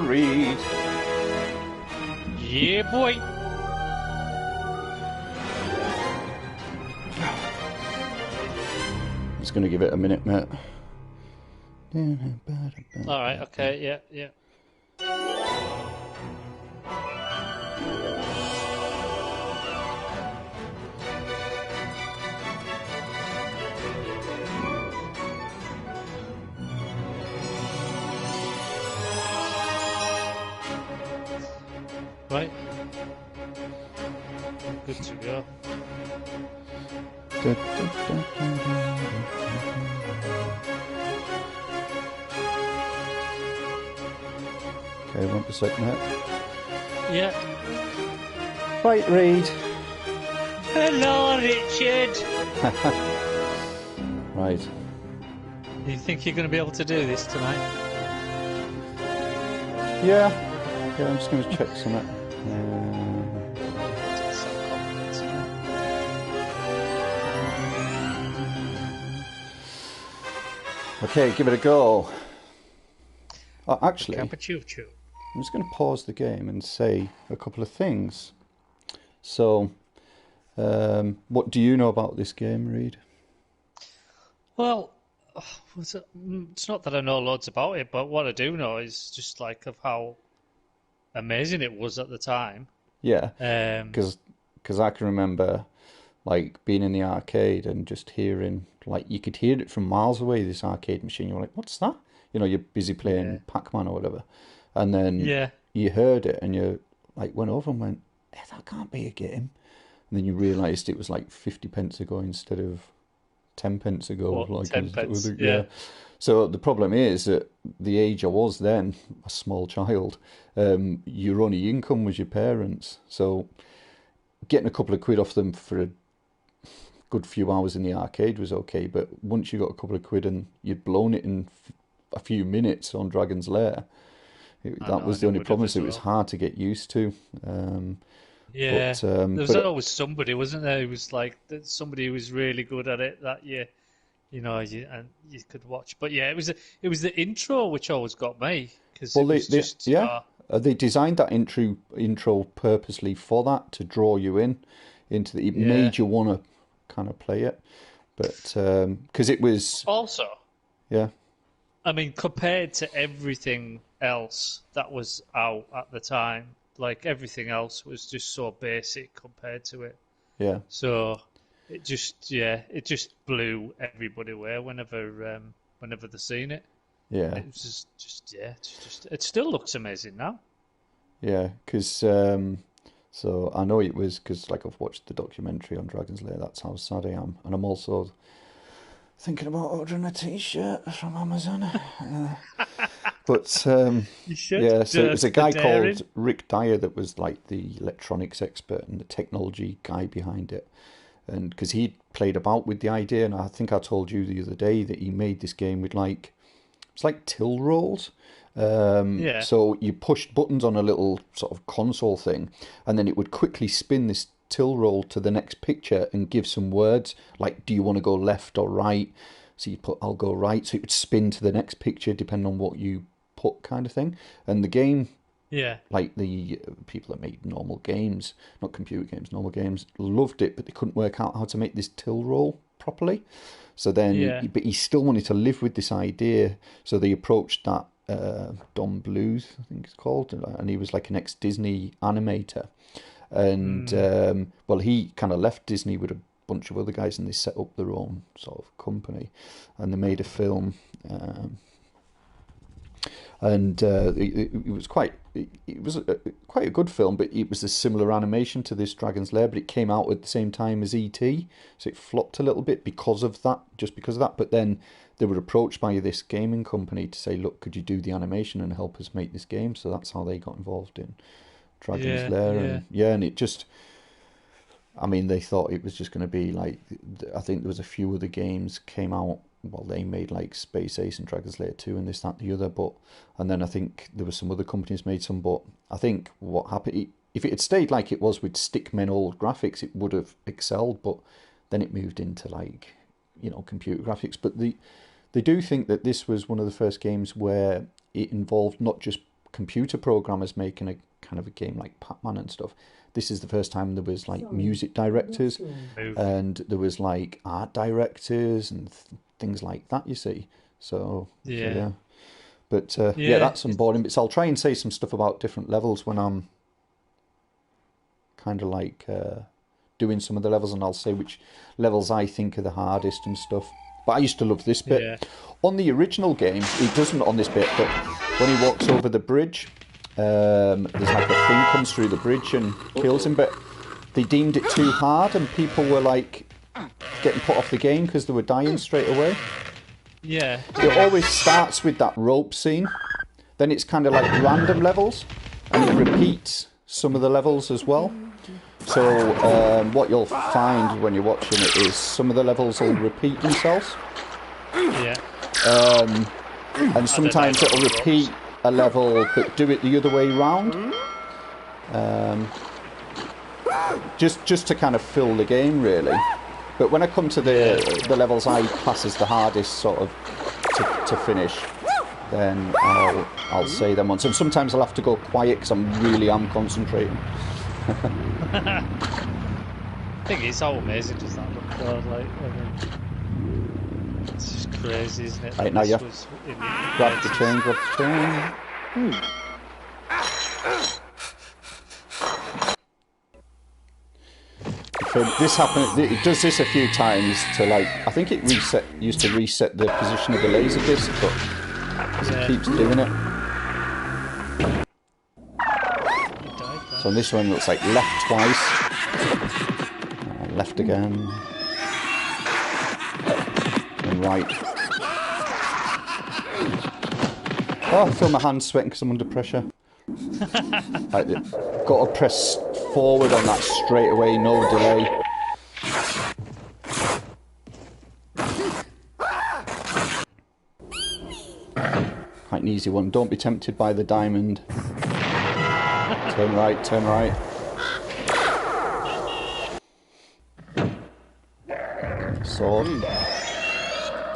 Reid. Yeah, boy. I'm just going to give it a minute, mate. All right. Okay. Yeah. Yeah. Right. Good to go. Okay, 1%, mate. Yeah. Right, Reid. Hello, Richard. Right. Do you think you're going to be able to do this tonight? Yeah, I'm just going to check something. Okay, give it a go. Oh, actually, I'm just going to pause the game and say a couple of things. So, what do you know about this game, Reid? Well, it's not that I know loads about it, but what I do know is just like of how amazing it was at the time. Yeah, because I can remember like being in the arcade and just hearing, like, you could hear it from miles away, this arcade machine. You're like, what's that? You know, you're busy playing Pac-Man or whatever, and then you heard it and you like went over and went, hey, that can't be a game. And then you realised it was like 50p ago instead of 10p ago. What, like 10p? Yeah. So the problem is that the age I was then, a small child, your only income was your parents. So getting a couple of quid off them for a good few hours in the arcade was okay. But once you got a couple of quid and you'd blown it in a few minutes on Dragon's Lair, that was the only problem. So it was hard to get used to. Yeah, there was always somebody, wasn't there? It was like somebody who was really good at it that you could watch. But yeah, it was the intro which always got me because they designed that intro purposely for that, to draw you into the. It made you want to kind of play it, but because it was also yeah. I mean, compared to everything else that was out at the time, like everything else was just so basic compared to it. Yeah. So it just blew everybody away whenever they seen it. Yeah. It was it still looks amazing now. Yeah, because so I know it was because like I've watched the documentary on Dragon's Lair. That's how sad I am, and I'm also thinking about ordering a T-shirt from Amazon. But yeah, so it was a guy called Rick Dyer that was like the electronics expert and the technology guy behind it. And because he played about with the idea, and I think I told you the other day that he made this game with it's like till rolls. So you pushed buttons on a little sort of console thing, and then it would quickly spin this till roll to the next picture and give some words like, do you want to go left or right? So you put, I'll go right. So it would spin to the next picture depending on what you put, kind of thing. And the game, like the people that made normal games, not computer games, normal games, loved it, but they couldn't work out how to make this till roll properly. So then, but he still wanted to live with this idea. So they approached that Don Bluth, I think it's called, and he was like an ex-Disney animator. And well, he kind of left Disney with a bunch of other guys, and they set up their own sort of company, and they made a film. And it was quite a good film, but it was a similar animation to this Dragon's Lair, but it came out at the same time as E.T., so it flopped a little bit because of that. But then they were approached by this gaming company to say, look, could you do the animation and help us make this game? So that's how they got involved in Dragon's Lair. And it just, I mean, they thought it was just going to be like, I think there was a few other games came out. Well, they made like Space Ace and Dragon's Lair 2 and this, that, the other. And then I think there were some other companies made some. But I think what happened, if it had stayed like it was with Stickmen old graphics, it would have excelled. But then it moved into like, computer graphics. But they do think that this was one of the first games where it involved not just computer programmers making a kind of a game like Pac-Man and stuff. This is the first time there was like music directors and there was like art directors and things like that, you see. So yeah. But that's some boring bits. I'll try and say some stuff about different levels when I'm kind of like doing some of the levels, and I'll say which levels I think are the hardest and stuff. But I used to love this bit. Yeah. On the original game, he doesn't on this bit, but when he walks over the bridge, there's like a thing comes through the bridge and kills him, but they deemed it too hard and people were like getting put off the game because they were dying straight away. Yeah. It always starts with that rope scene, then it's kind of like random levels, and it repeats some of the levels as well. So what you'll find when you're watching it is some of the levels will repeat themselves. Yeah. And sometimes it'll repeat a level but do it the other way round. Just to kind of fill the game, really. But when I come to the levels I class as the hardest sort of to finish, then I'll say them once. And sometimes I'll have to go quiet because I am concentrating. I think it's how amazing does that look though, like, it's just crazy, isn't it? Right, now you grab the chain, This happened. It does this a few times to like. I think it used to reset the position of the laser disc, but it keeps doing it. So on this one, it looks like left twice, left again, and right. Oh, I feel my hands sweating because I'm under pressure. Right, got to press forward on that straight away, no delay. Quite an easy one. Don't be tempted by the diamond. Turn right, turn right. Sword.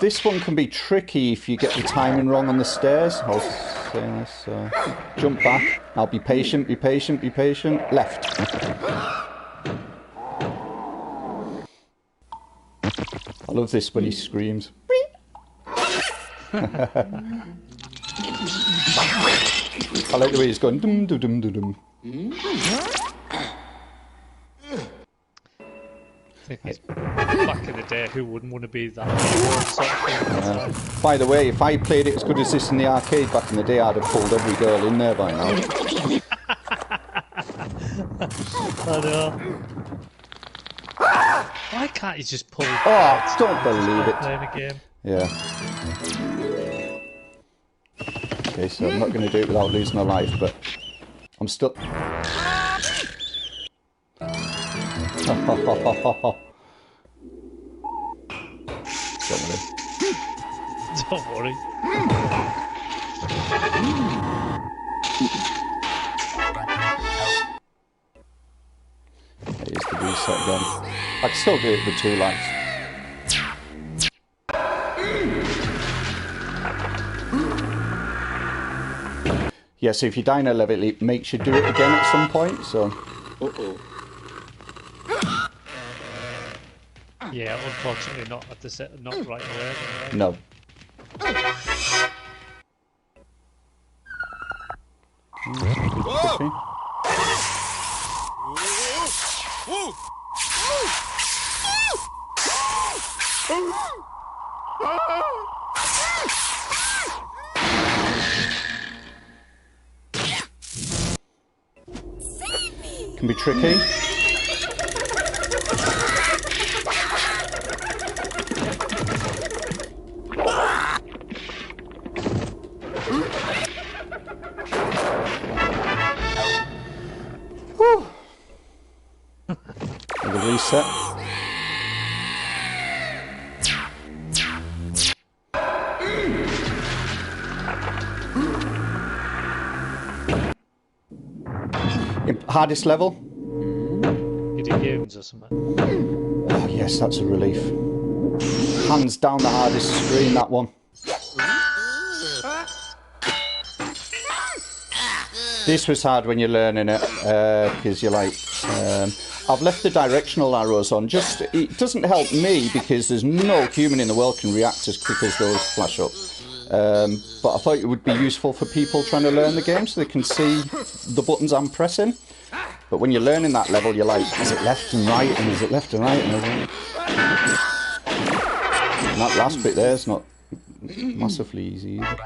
This one can be tricky if you get the timing wrong on the stairs. I was saying this. Jump back. Now be patient, be patient, be patient. Left. I love this when he screams. I like the way he's going dum dum dum dum dum. Back in the day, who wouldn't want to be that sort of thing? By the way, if I played it as good as this in the arcade back in the day, I'd have pulled every girl in there by now. I know. Why can't you just pull? Oh, don't believe it. Playing a game. Yeah. Okay, so I'm not going to do it without losing my life, but I'm still... Don't worry. Don't worry. Here's the reset again. I can still do it with 2 lives. Yeah, so if you die in a level, it makes you do it again at some point, so... Yeah, unfortunately not at the not right away. No. Can be tricky. The reset. Hardest level? Video games or something. Oh yes, that's a relief. Hands down the hardest screen, that one. This was hard when you're learning it, because you're like... I've left the directional arrows on. It doesn't help me, because there's no human in the world can react as quick as those flash up. But I thought it would be useful for people trying to learn the game, so they can see the buttons I'm pressing. But when you're learning that level, you're like, is it left and right, and is it left and right? And that last bit there is not massively easy either.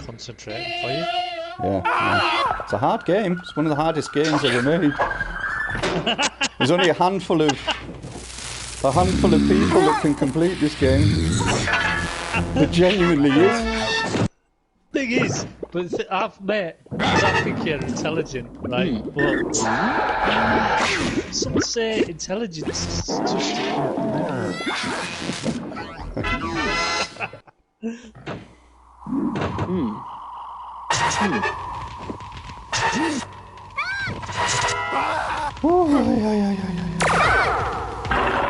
Concentrating for you. Yeah. It's a hard game. It's one of the hardest games ever made. There's only a handful of people that can complete this game. There genuinely is. Thing is, but I've met, because I think you're intelligent, right? But some say intelligence is just.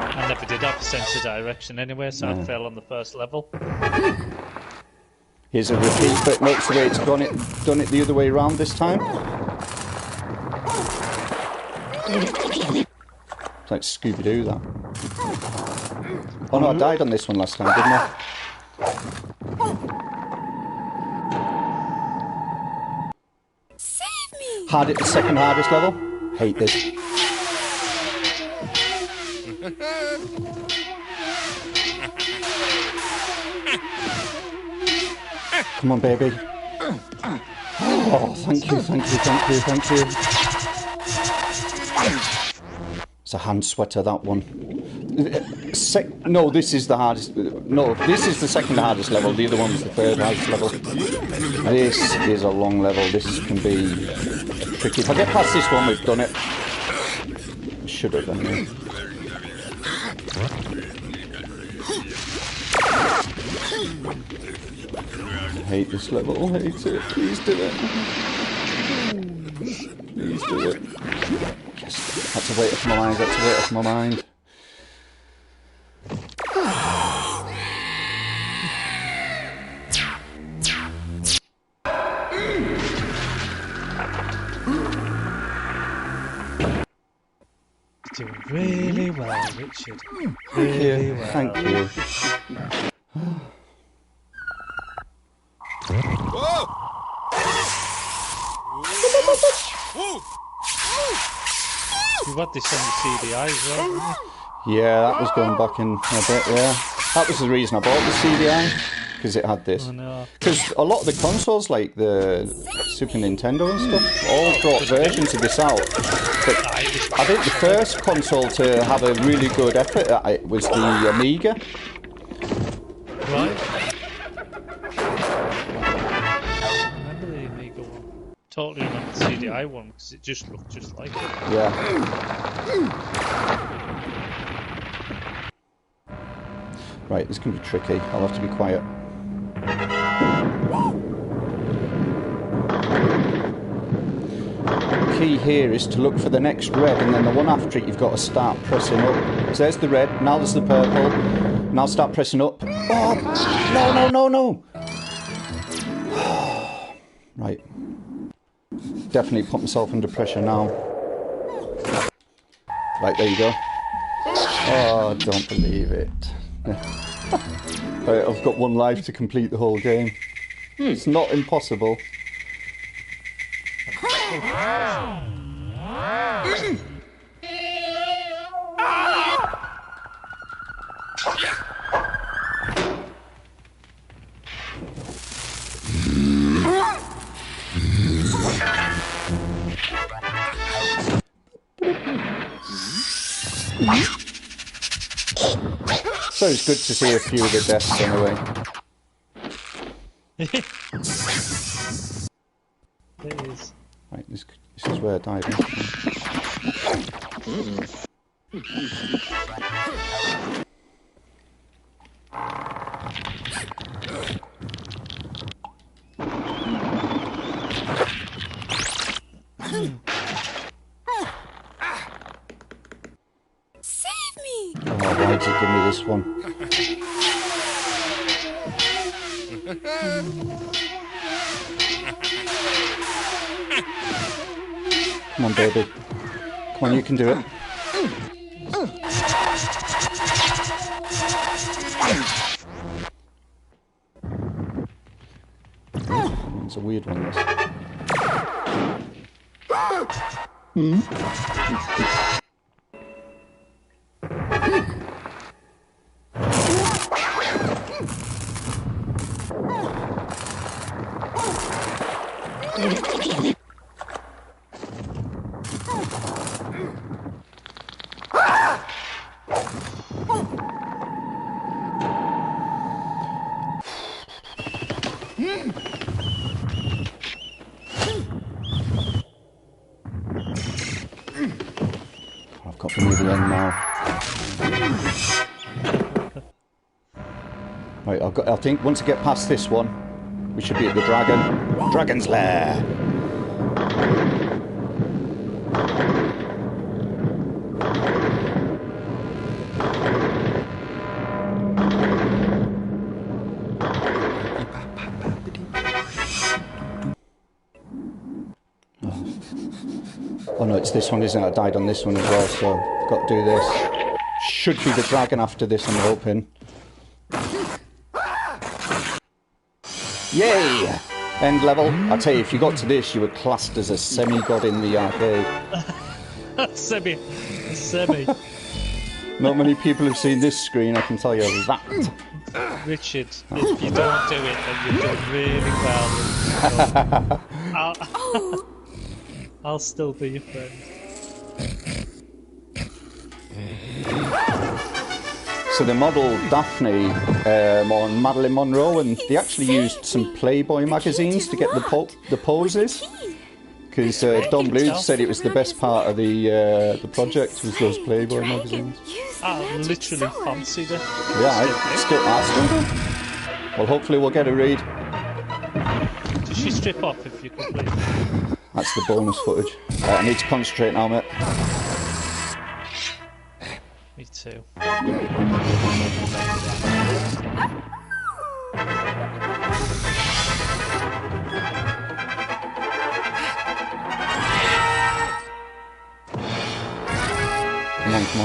I never did have a sense of direction anyway, so I fell on the first level. Here's a repeat, but notice the way it's done it the other way around this time. It's like Scooby-Doo, that. Oh no, I died on this one last time, didn't I? Save me! The second hardest level. Hate this. Come on, baby. Oh, thank you. It's a hand sweater, that one. No, this is the hardest. No, this is the second hardest level. The other one was the third hardest level. This is a long level. This can be tricky. If I get past this one, we've done it. Should have done it. I hate this level. I hate it. Please do it. Please do it. Yes. That's a weight off my mind. That's a weight off my mind. Doing really well, Richard. Really well. Thank you. You've had this on the CDI as well, haven't you? Yeah, that was going back in a bit, yeah. That was the reason I bought the CDI, because it had this. Oh no. Because a lot of the consoles, like the Super Nintendo and stuff, all brought versions of this out. But I think the first console to have a really good effort at it was the Amiga. Right. I remember the Amiga one. Totally remember the CDI one, because it just looked just like it. Yeah. Right, this can be tricky. I'll have to be quiet. The key here is to look for the next red, and then the one after it you've got to start pressing up. So there's the red, now there's the purple. Now start pressing up. Oh, no. Right. Definitely put myself under pressure now. Right, there you go. Oh, I don't believe it. Right, I've got one life to complete the whole game. It's not impossible. So it's good to see a few of the deaths anyway. It is. Right, this is where I died. Save me! Oh, why did you give me this this one. Come on, baby. Come on, you can do it. It's a weird one, this. I've got to move the end now. Right, I think once I get past this one, we should be at the Dragon's Lair. Oh no, it's this one, isn't it? I died on this one as well, so I've got to do this. Should be the dragon after this, I'm hoping. Yay! End level. I tell you, if you got to this, you were classed as a semi-god in the arcade. Semi. Not many people have seen this screen, I can tell you that. Richard, if you don't do it, then you've done really well. I'll still be your friend. So they modelled Daphne on Marilyn Monroe, and they actually used some Playboy magazines to get the poses. Because Don Bluth said it was the best part of the project, was those Playboy magazines. I literally fancied it. Yeah, I still do. Well, hopefully we'll get a read. Does she strip off if you complete? That's the bonus footage. I need to concentrate now, mate. Me too.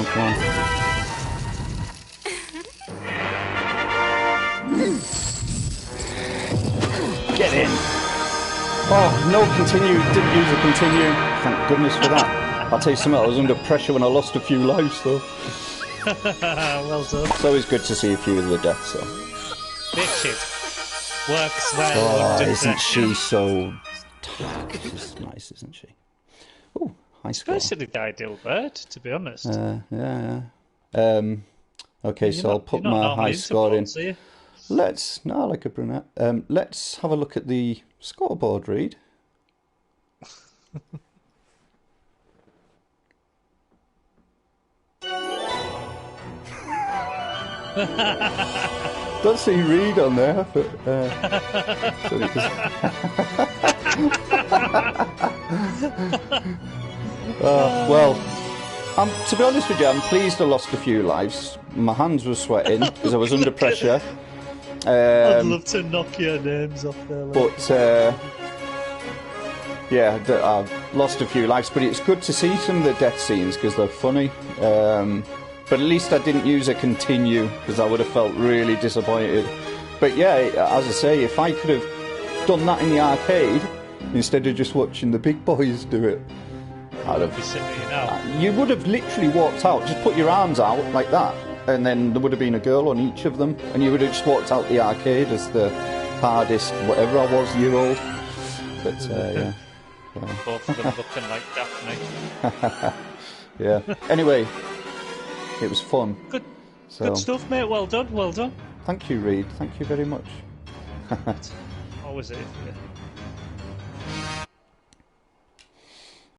Come on. Get in! Oh, no continue, didn't use a continue. Thank goodness for that. I'll tell you something, I was under pressure when I lost a few lives, though. Well done. It's always good to see a few of the deaths, though. Richard. Works well. Oh, isn't she so... She's nice, isn't she? Oh, high score. Especially the ideal bird, to be honest. Yeah. Okay, so I'll put my high score in. No, I like a brunette. Let's have a look at the scoreboard, Reid. Don't see Reid on there, but well, to be honest with you, I'm pleased I lost a few lives. My hands were sweating because I was under pressure. I'd love to knock your names off there. But yeah, I've lost a few lives, but it's good to see some of the death scenes because they're funny. But at least I didn't use a continue because I would have felt really disappointed. But yeah, as I say, if I could have done that in the arcade instead of just watching the big boys do it, I'd have. You would have literally walked out, just put your arms out like that, and then there would have been a girl on each of them, and you would have just walked out the arcade as the hardest, whatever I was, year old. But yeah. Both of them looking like Daphne. Yeah. Anyway, it was fun. Good stuff, mate. Well done. Thank you, Reid. Thank you very much. Always here for you.